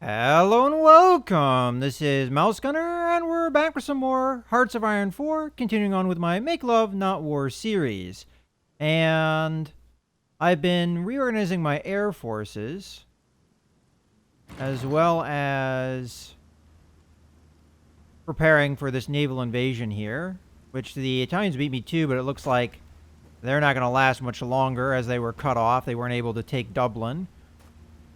Hello and welcome! This is Mouse Gunner, and we're back for some more Hearts of Iron 4, continuing on with my Make Love, Not War series. And I've been reorganizing my air forces, as well as preparing for this naval invasion here, which the Italians beat me too, but it looks like they're not going to last much longer as they were cut off. They weren't able to take Dublin.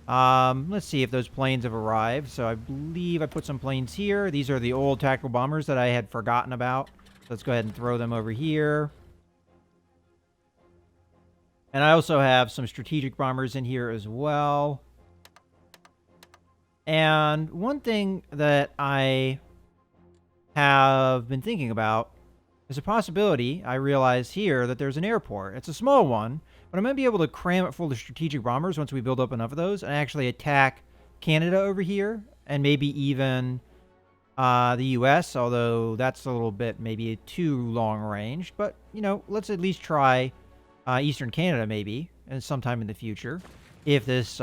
Let's see if those planes have arrived. So I believe I put some planes here. These are the old tactical bombers that I had forgotten about. Let's go ahead and throw them over here. And I also have some strategic bombers in here as well. And one thing that I have been thinking about is a possibility. I realize here that there's an airport. It's a small one, but I'm going to be able to cram it full of strategic bombers once we build up enough of those and actually attack Canada over here and maybe even the US, although that's a little bit maybe too long range. But, you know, let's at least try Eastern Canada maybe and sometime in the future if this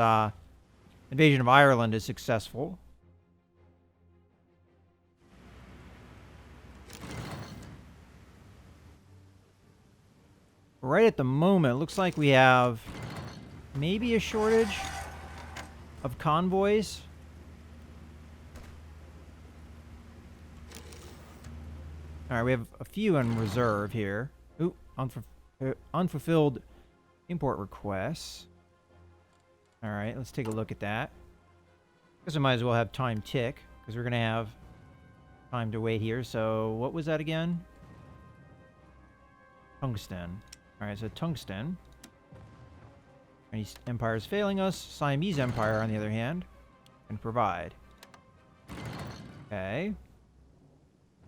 invasion of Ireland is successful. Right at the moment, it looks like we have maybe a shortage of convoys. All right, we have a few in reserve here. Ooh, unfulfilled import requests. All right, let's take a look at that. Guess I might as well have time tick, because we're going to have time to wait here. So what was that again? Tungsten. All right, so tungsten. Chinese Empire is failing us. Siamese Empire, on the other hand, can provide. Okay.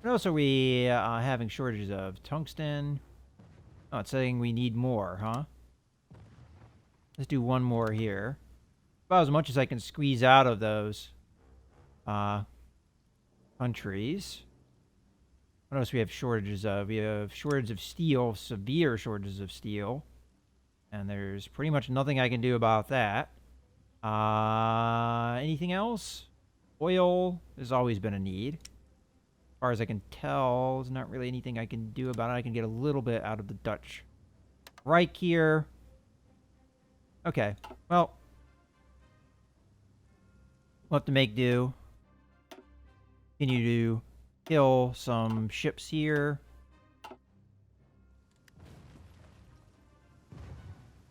What else are we having shortages of? Tungsten. Oh, it's saying we need more, huh? Let's do one more here. About as much as I can squeeze out of those countries. What else we have shortages of? We have shortages of steel, severe shortages of steel. And there's pretty much nothing I can do about that. Anything else? Oil has always been a need. As far as I can tell, there's not really anything I can do about it. I can get a little bit out of the Dutch Reich here. Okay, well, we'll have to make do. Continue to kill some ships here.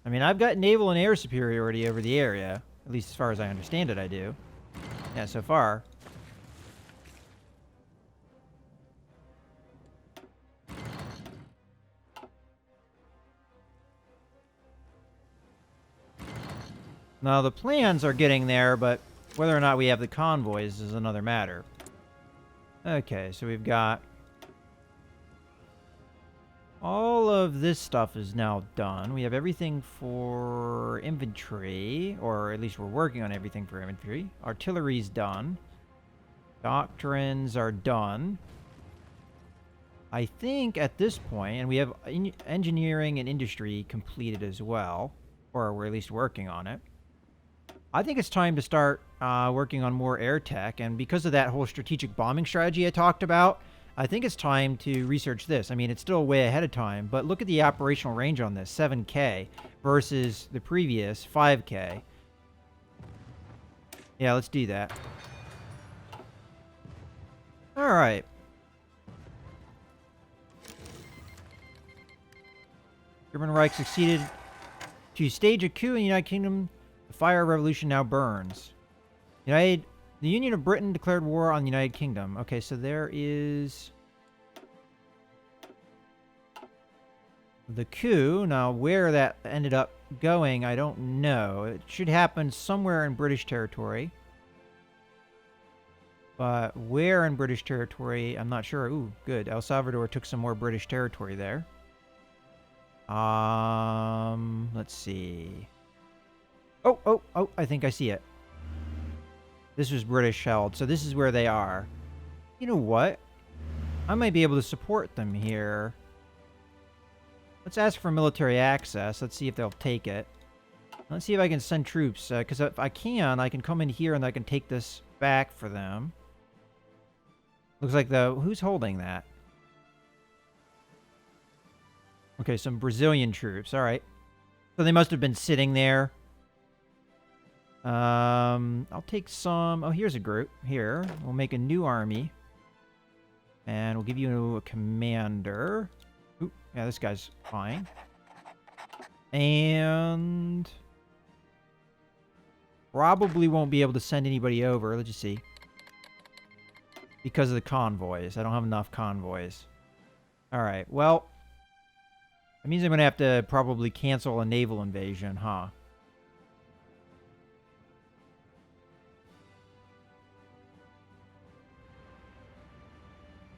I mean, I've got naval and air superiority over the area. At least as far as I understand it, I do. Yeah, so far. Now, the plans are getting there, but whether or not we have the convoys is another matter. Okay, so we've got all of this stuff is now done. We have everything for infantry, or at least we're working on everything for infantry. Artillery's done. Doctrines are done. I think at this point, and we have engineering and industry completed as well, or we're at least working on it. I think it's time to start working on more air tech, and because of that whole strategic bombing strategy I talked about, I think it's time to research this. I mean, it's still way ahead of time, but look at the operational range on this, 7K versus the previous 5K. Yeah, let's do that. All right. German Reich succeeded to stage a coup in the United Kingdom. The fire revolution now burns. The Union of Britain declared war on the United Kingdom. Okay, so there is the coup. Now, where that ended up going, I don't know. It should happen somewhere in British territory. But where in British territory, I'm not sure. Ooh, good. El Salvador took some more British territory there. Let's see. Oh, I think I see it. This was British held, so this is where they are. You know what? I might be able to support them here. Let's ask for military access. Let's see if they'll take it. Let's see if I can send troops, because if I can come in here and I can take this back for them. Looks like who's holding that? Okay, some Brazilian troops. All right. So they must have been sitting there. I'll take some. Oh, here's a group. Here, we'll make a new army. And we'll give you a commander. Ooh, yeah, this guy's fine. And probably won't be able to send anybody over. Let's just see. Because of the convoys. I don't have enough convoys. Alright, well. That means I'm going to have to probably cancel a naval invasion, huh?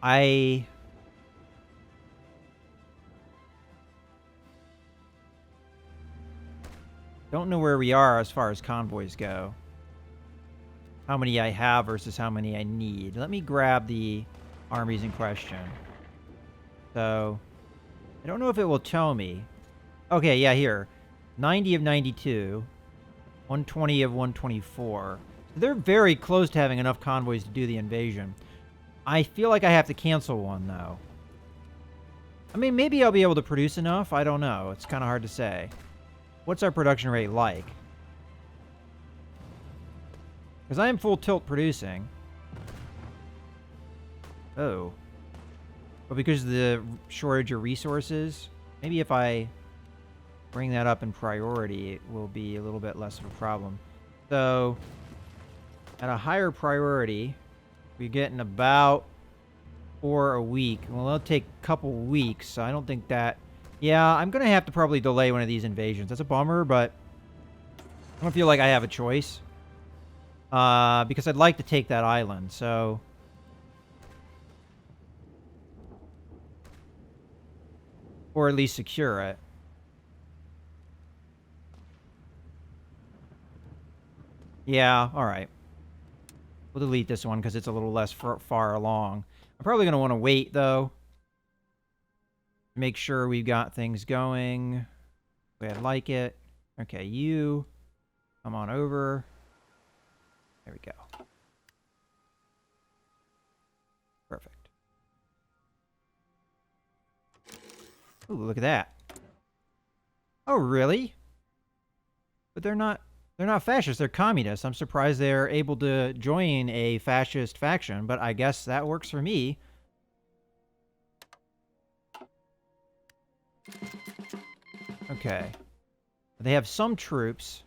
I don't know where we are as far as convoys go. How many I have versus how many I need. Let me grab the armies in question. So, I don't know if it will tell me. Okay, yeah, here. 90 of 92. 120 of 124. They're very close to having enough convoys to do the invasion. I feel like I have to cancel one, though. I mean, maybe I'll be able to produce enough. I don't know. It's kind of hard to say. What's our production rate like? Because I am full tilt producing. Oh. But because of the shortage of resources, maybe if I bring that up in priority, it will be a little bit less of a problem. So, at a higher priority, we're getting about 4 a week. Well, it'll take a couple weeks, so I don't think that... Yeah, I'm going to have to probably delay one of these invasions. That's a bummer, but I don't feel like I have a choice. Because I'd like to take that island, so... Or at least secure it. Yeah, alright. We'll delete this one because it's a little less far along. I'm probably going to want to wait, though. Make sure we've got things going the way I'd like it. Okay, you. Come on over. There we go. Perfect. Ooh, look at that. Oh, really? But they're not fascists, they're communists. I'm surprised they're able to join a fascist faction, but I guess that works for me. Okay. They have some troops,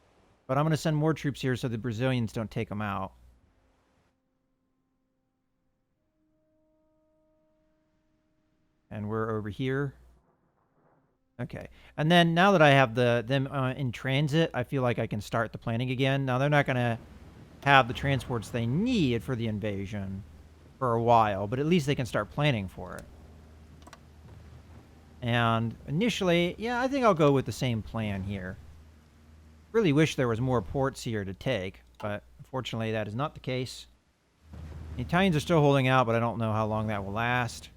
but I'm going to send more troops here so the Brazilians don't take them out. And we're over here. Okay. And then now that I have them in transit, I feel like I can start the planning again. Now, they're not going to have the transports they need for the invasion for a while, but at least they can start planning for it. And initially, yeah, I think I'll go with the same plan here. Really wish there was more ports here to take, but unfortunately that is not the case. The Italians are still holding out, but I don't know how long that will last.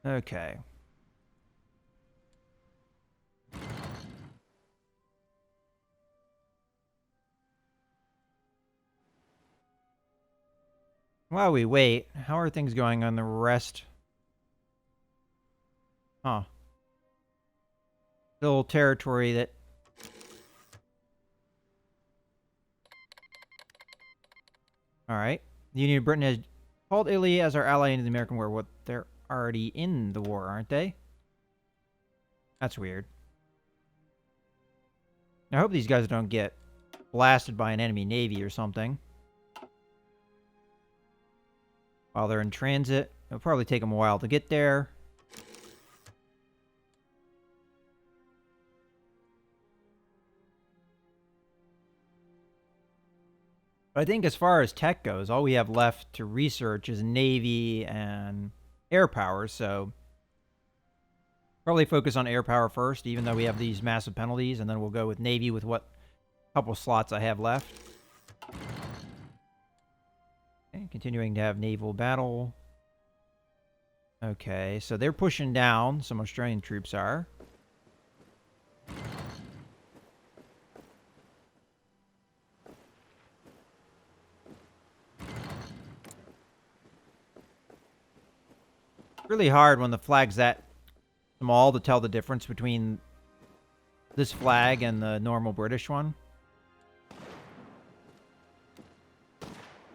Okay. While we wait, how are things going on the rest? Huh. Little territory that... Alright. The Union of Britain has called Italy as our ally in the American war. What, they're already in the war, aren't they? That's weird. I hope these guys don't get blasted by an enemy navy or something. While they're in transit. It'll probably take them a while to get there. But I think as far as tech goes, all we have left to research is Navy and air power, so probably focus on air power first, even though we have these massive penalties, and then we'll go with Navy with what couple slots I have left. Okay, continuing to have naval battle. Okay, so they're pushing down. Some Australian troops are. Really hard when the flag's that small to tell the difference between this flag and the normal British one.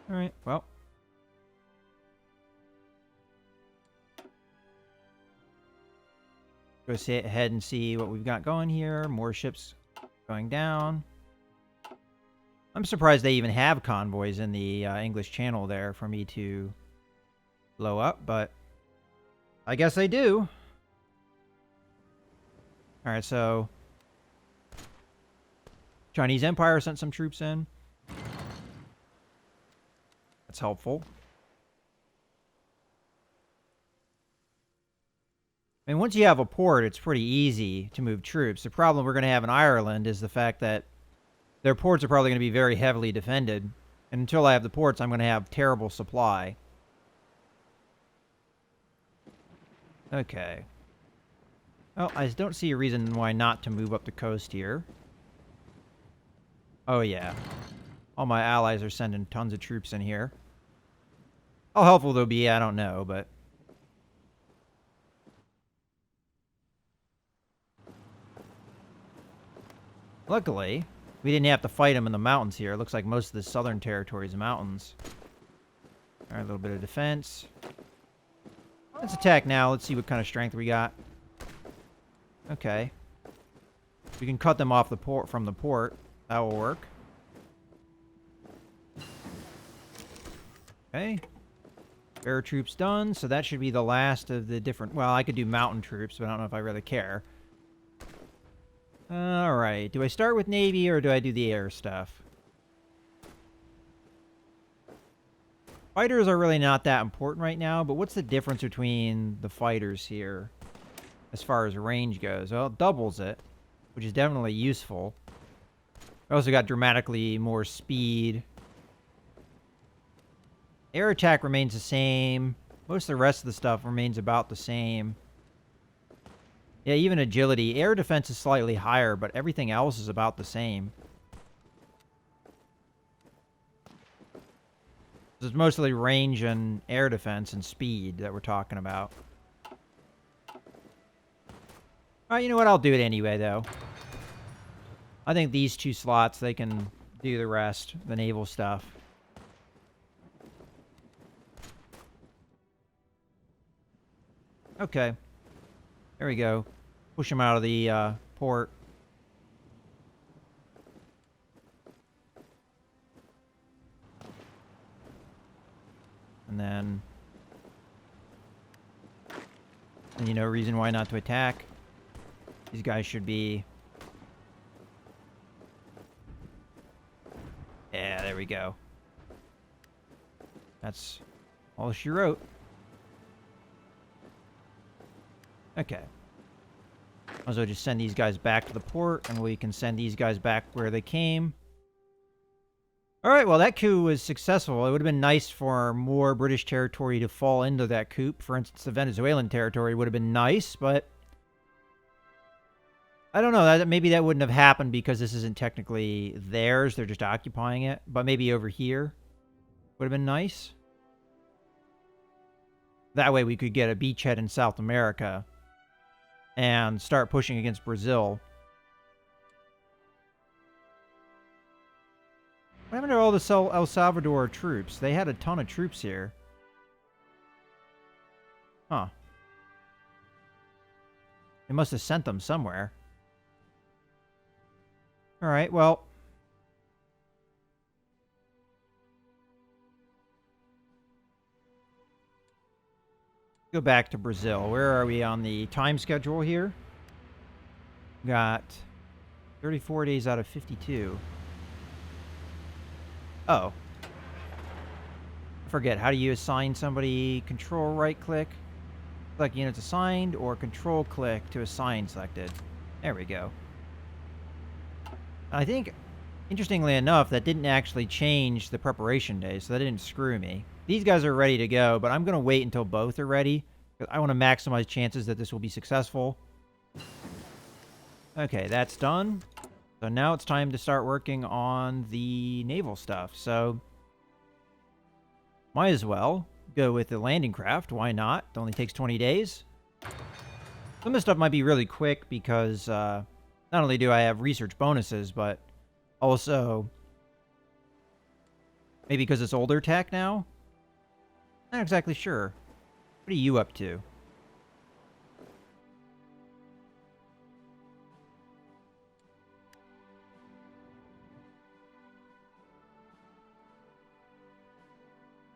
Alright, well. Go ahead and see what we've got going here. More ships going down. I'm surprised they even have convoys in the English Channel there for me to blow up, but I guess they do. Alright, so Chinese Empire sent some troops in. That's helpful. I mean, once you have a port, it's pretty easy to move troops. The problem we're going to have in Ireland is the fact that their ports are probably going to be very heavily defended. And until I have the ports, I'm going to have terrible supply. Okay. Well, I don't see a reason why not to move up the coast here. Oh, yeah. All my allies are sending tons of troops in here. How helpful they'll be, I don't know, but... Luckily, we didn't have to fight them in the mountains here. It looks like most of the southern territory is mountains. Alright, a little bit of defense. Let's attack now. Let's see what kind of strength we got. Okay. We can cut them off the port from the port. That will work. Okay. Air troops done, so that should be the last of the different... Well, I could do mountain troops, but I don't know if I really care. Alright, do I start with Navy or do I do the air stuff? Fighters are really not that important right now, but what's the difference between the fighters here as far as range goes? Well, it doubles it, which is definitely useful. I also got dramatically more speed. Air attack remains the same. Most of the rest of the stuff remains about the same. Yeah, even agility. Air defense is slightly higher, but everything else is about the same. It's mostly range and air defense and speed that we're talking about. Alright, you know what? I'll do it anyway, though. I think these two slots, they can do the rest, the naval stuff. Okay. There we go. Push them out of the port. And then... And you know, reason why not to attack. These guys should be... Yeah, there we go. That's all she wrote. Okay. Might as well just send these guys back to the port, and we can send these guys back where they came. Alright, well, that coup was successful. It would have been nice for more British territory to fall into that coup. For instance, the Venezuelan territory would have been nice, but... I don't know. Maybe that wouldn't have happened because this isn't technically theirs. They're just occupying it. But maybe over here would have been nice. That way we could get a beachhead in South America and start pushing against Brazil. What happened to all the El Salvador troops? They had a ton of troops here. Huh. They must have sent them somewhere. Alright, well... Go back to Brazil. Where are we on the time schedule here? Got 34 days out of 52. Oh. I forget. How do you assign somebody? Control right click. Select units assigned, or control click to assign selected. There we go. I think, interestingly enough, that didn't actually change the preparation days, so that didn't screw me. These guys are ready to go, but I'm going to wait until both are ready, I want to maximize chances that this will be successful. Okay, that's done. So now it's time to start working on the naval stuff. So might as well go with the landing craft. Why not? It only takes 20 days. Some of this stuff might be really quick because not only do I have research bonuses, but also maybe because it's older tech now? Not exactly sure. What are you up to?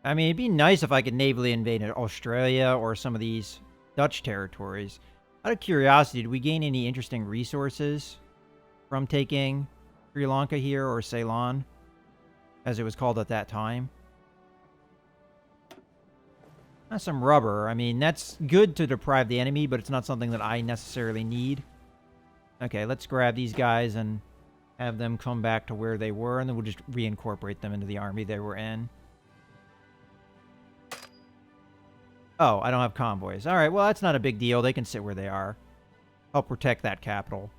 I mean, it'd be nice if I could navally invade Australia or some of these Dutch territories. Out of curiosity, did we gain any interesting resources from taking Sri Lanka here, or Ceylon, as it was called at that time? That's some rubber. I mean, that's good to deprive the enemy, but it's not something that I necessarily need. Okay, let's grab these guys and have them come back to where they were, and then we'll just reincorporate them into the army they were in. Oh, I don't have convoys. All right, well, that's not a big deal. They can sit where they are. Help protect that capital.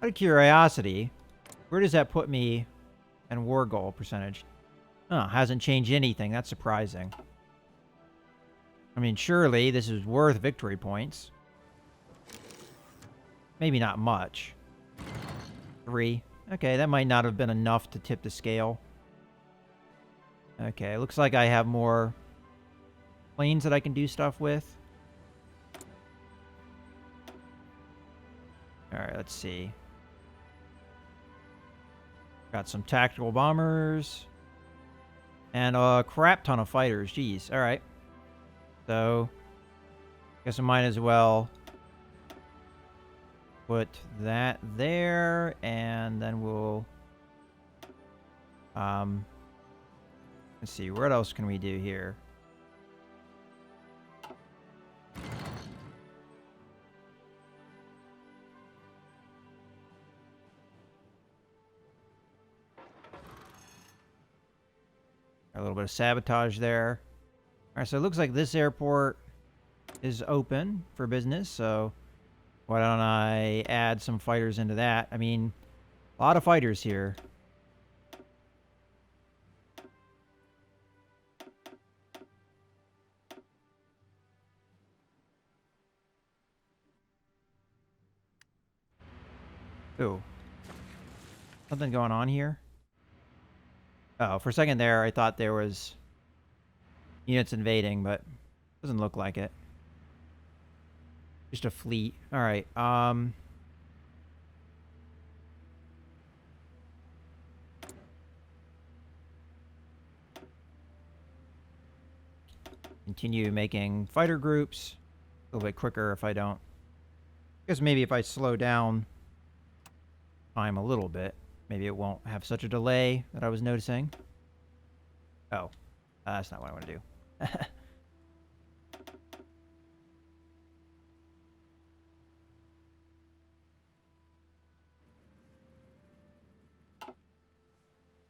Out of curiosity, where does that put me in war goal percentage? Oh, hasn't changed anything. That's surprising. I mean, surely this is worth victory points. Maybe not much. 3. Okay, that might not have been enough to tip the scale. Okay, looks like I have more planes that I can do stuff with. Alright, let's see. Got some tactical bombers. And a crap ton of fighters. Jeez, alright. So, guess I might as well put that there, and then we'll let's see, what else can we do here? A little bit of sabotage there. Alright, so it looks like this airport is open for business, so why don't I add some fighters into that? I mean, a lot of fighters here. Ooh. Something going on here? Oh, for a second there, I thought there was units invading, but doesn't look like it. Just a fleet. Alright, continue making fighter groups. A little bit quicker if I don't. I guess maybe if I slow down time a little bit, maybe it won't have such a delay that I was noticing. Oh, that's not what I want to do.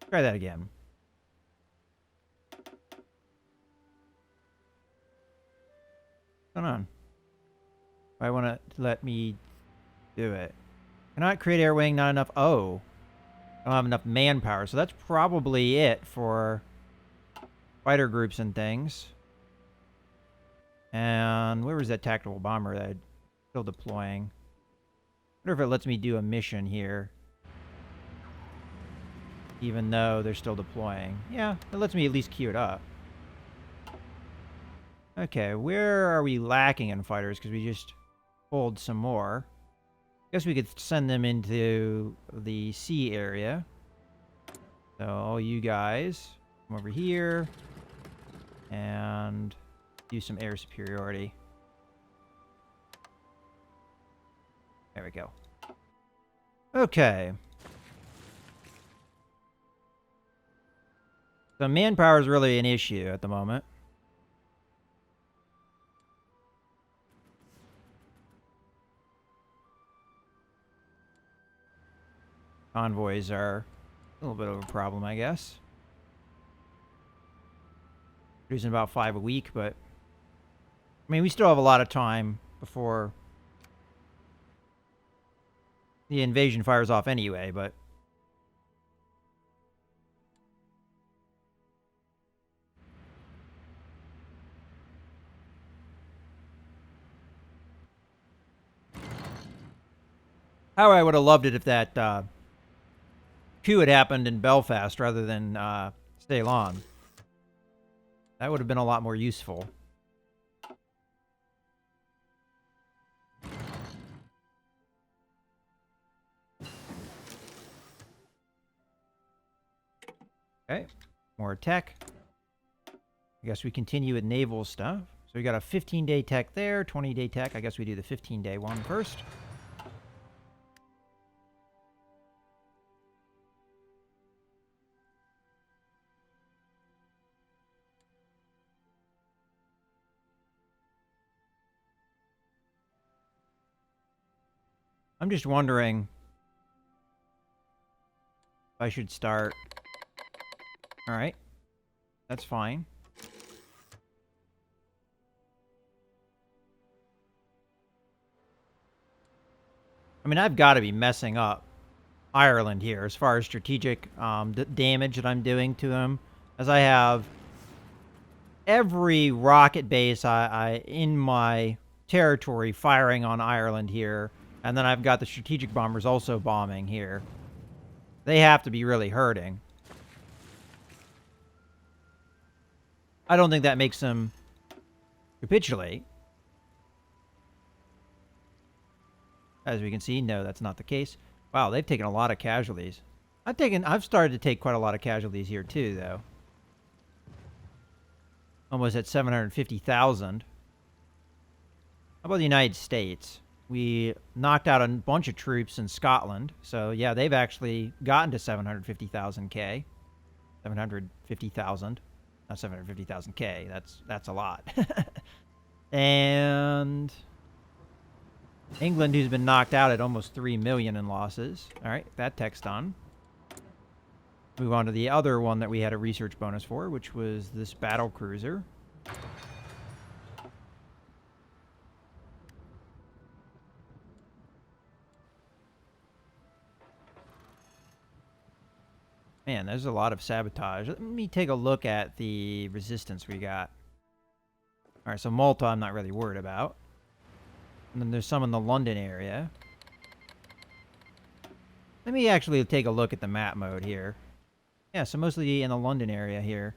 Try that again. What's going on? I want to let me do it. Cannot create air wing, not enough. Oh. I don't have enough manpower, so that's probably it for fighter groups and things. And where was that tactical bomber that I'm still deploying? I wonder if it lets me do a mission here. Even though they're still deploying. Yeah, it lets me at least queue it up. Okay, where are we lacking in fighters? Because we just pulled some more. Guess we could send them into the sea area. So all you guys come over here and do some air superiority. There we go. Okay. So manpower is really an issue at the moment. Convoys are a little bit of a problem, I guess. Producing about 5 a week, but I mean, we still have a lot of time before the invasion fires off anyway, but... How I would have loved it if that coup had happened in Belfast rather than Ceylon. That would have been a lot more useful. Okay, more tech. I guess we continue with naval stuff. So we got a 15-day tech there, 20-day tech. I guess we do the 15-day one first. I'm just wondering if I should start. All right, that's fine. I mean, I've got to be messing up Ireland here as far as strategic damage that I'm doing to them, as I have every rocket base I in my territory firing on Ireland here, and then I've got the strategic bombers also bombing here. They have to be really hurting. I don't think that makes them capitulate. As we can see, no, that's not the case. Wow, they've taken a lot of casualties. I've started to take quite a lot of casualties here too, though. Almost at 750,000. How about the United States? We knocked out a bunch of troops in Scotland. So, yeah, they've actually gotten to 750,000 K. 750,000. Not 750,000 K. That's a lot. And England, who's been knocked out at almost 3 million in losses. All right, that tech's done. Move on to the other one that we had a research bonus for, which was this battle cruiser. Man, there's a lot of sabotage. Let me take a look at the resistance we got. All right, so Malta I'm not really worried about. And then there's some in the London area. Let me actually take a look at the map mode here. Yeah, so mostly in the London area here.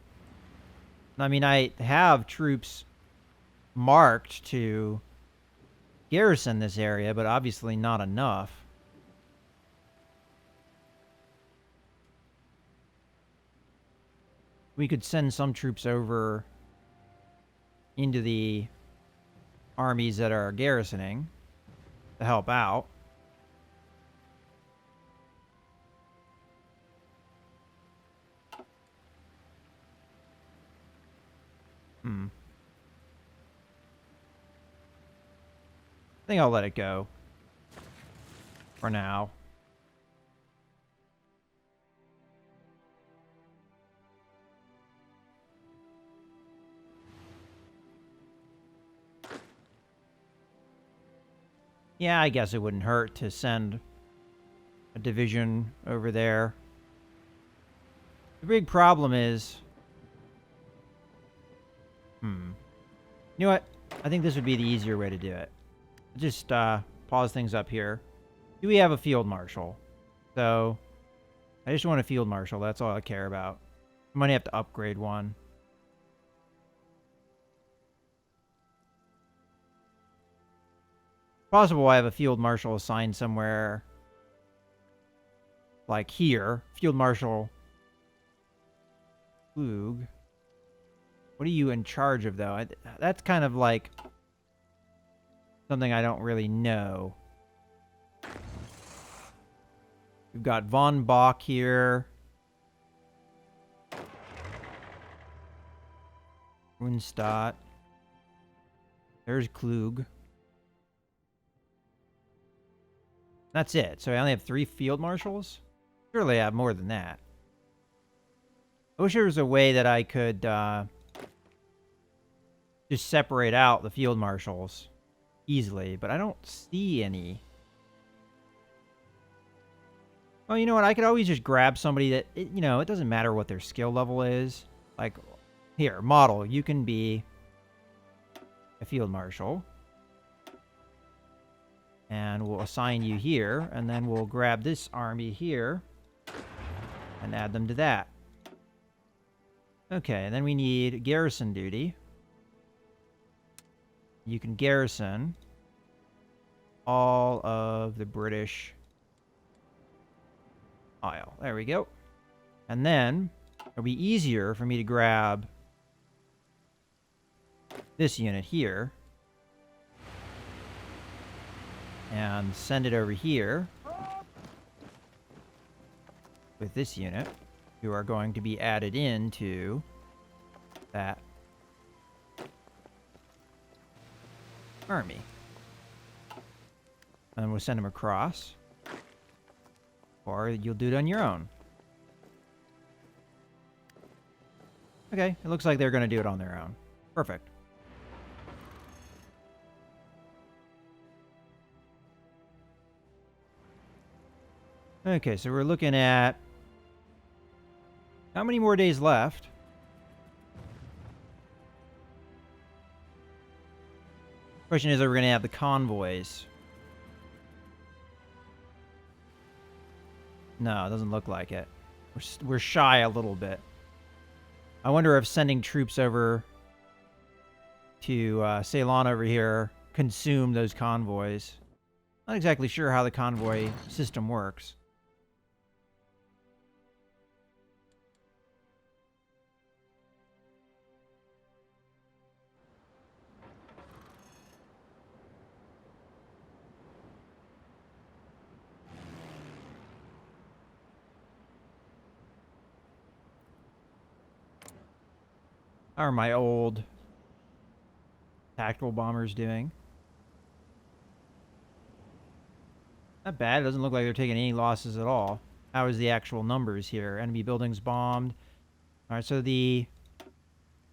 I mean, I have troops marked to garrison this area, but obviously not enough. We could send some troops over into the armies that are garrisoning to help out. I think I'll let it go for now. Yeah, I guess it wouldn't hurt to send a division over there. The big problem is... You know what? I think this would be the easier way to do it. Just pause things up here. Do we have a field marshal? So, I just want a field marshal. That's all I care about. I might have to upgrade one. Possible I have a field marshal assigned somewhere like here. Field Marshal Klug. What are you in charge of, though? That's kind of like something I don't really know. We've got von Bock here. Runstadt. There's Klug. That's it. So I only have 3 field marshals? Surely I have more than that. I wish there was a way that I could just separate out the field marshals easily, but I don't see any. Oh, you know what? I could always just grab somebody that, you know, it doesn't matter what their skill level is. Like, here, model, you can be a field marshal. And we'll assign you here, and then we'll grab this army here and add them to that. Okay, and then we need garrison duty. You can garrison all of the British Isle. There we go. And then it'll be easier for me to grab this unit here and send it over here with this unit, who are going to be added into that army. And we'll send them across. Or you'll do it on your own. Okay, it looks like they're going to do it on their own. Perfect. Okay, so we're looking at how many more days left? Question is, are we going to have the convoys? No, it doesn't look like it. We're shy a little bit. I wonder if sending troops over to Ceylon over here consume those convoys. Not exactly sure how the convoy system works. How are my old tactical bombers doing? Not bad. It doesn't look like they're taking any losses at all. How is the actual numbers here? Enemy buildings bombed. All right, so the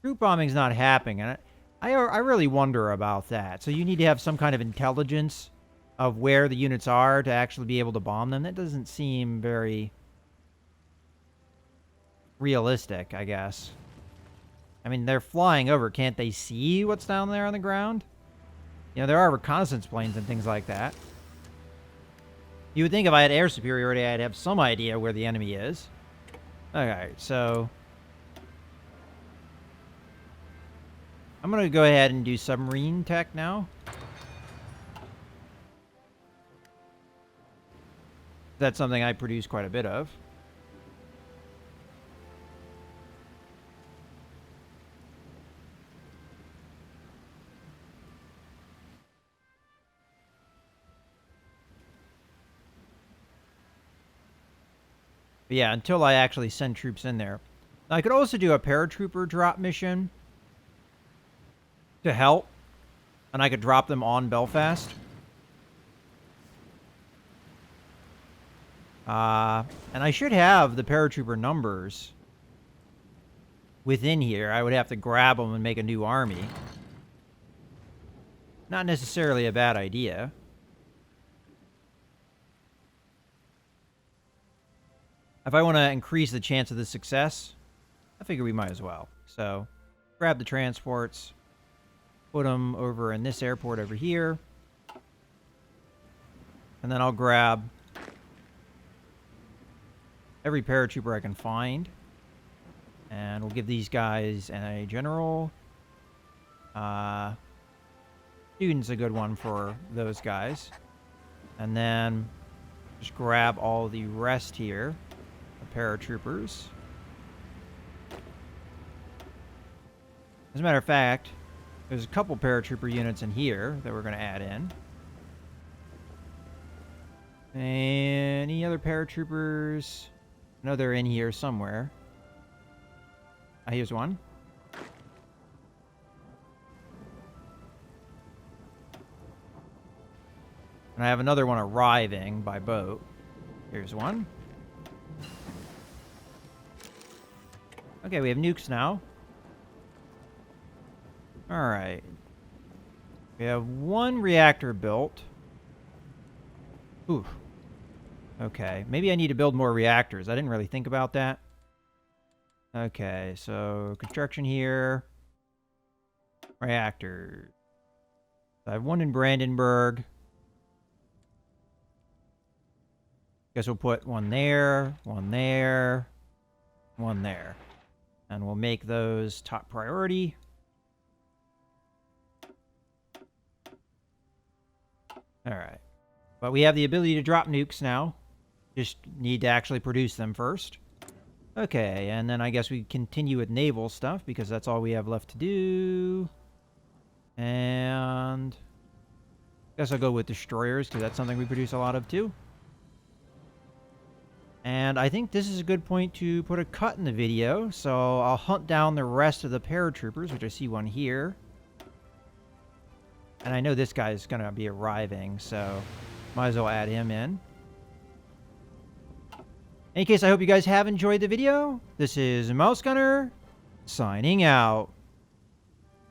group bombing's not happening, and I really wonder about that. So you need to have some kind of intelligence of where the units are to actually be able to bomb them. That doesn't seem very realistic, I guess. I mean, they're flying over. Can't they see what's down there on the ground? You know, there are reconnaissance planes and things like that. You would think if I had air superiority, I'd have some idea where the enemy is. Okay, so I'm going to go ahead and do submarine tech now. That's something I produce quite a bit of. But yeah, until I actually send troops in there. I could also do a paratrooper drop mission to help, and I could drop them on Belfast. And I should have the paratrooper numbers within here. I would have to grab them and make a new army. Not necessarily a bad idea. If I want to increase the chance of the success, I figure we might as well. So, grab the transports, put them over in this airport over here, and then I'll grab every paratrooper I can find, and we'll give these guys a general. Student's a good one for those guys. And then just grab all the rest here. Paratroopers. As a matter of fact, there's a couple paratrooper units in here that we're going to add in. Any other paratroopers? I know they're in here somewhere. Here's one. And I have another one arriving by boat. Here's one. Okay, we have nukes now. Alright. We have one reactor built. Ooh. Okay. Maybe I need to build more reactors. I didn't really think about that. Okay, so construction here. Reactors. I have one in Brandenburg. Guess we'll put one there, one there, one there. And we'll make those top priority. Alright. But we have the ability to drop nukes now. Just need to actually produce them first. Okay, and then I guess we continue with naval stuff because that's all we have left to do. And I guess I'll go with destroyers because that's something we produce a lot of too. And I think this is a good point to put a cut in the video. So I'll hunt down the rest of the paratroopers, which I see one here. And I know this guy is going to be arriving, so might as well add him in. In any case, I hope you guys have enjoyed the video. This is Mouse Gunner, signing out.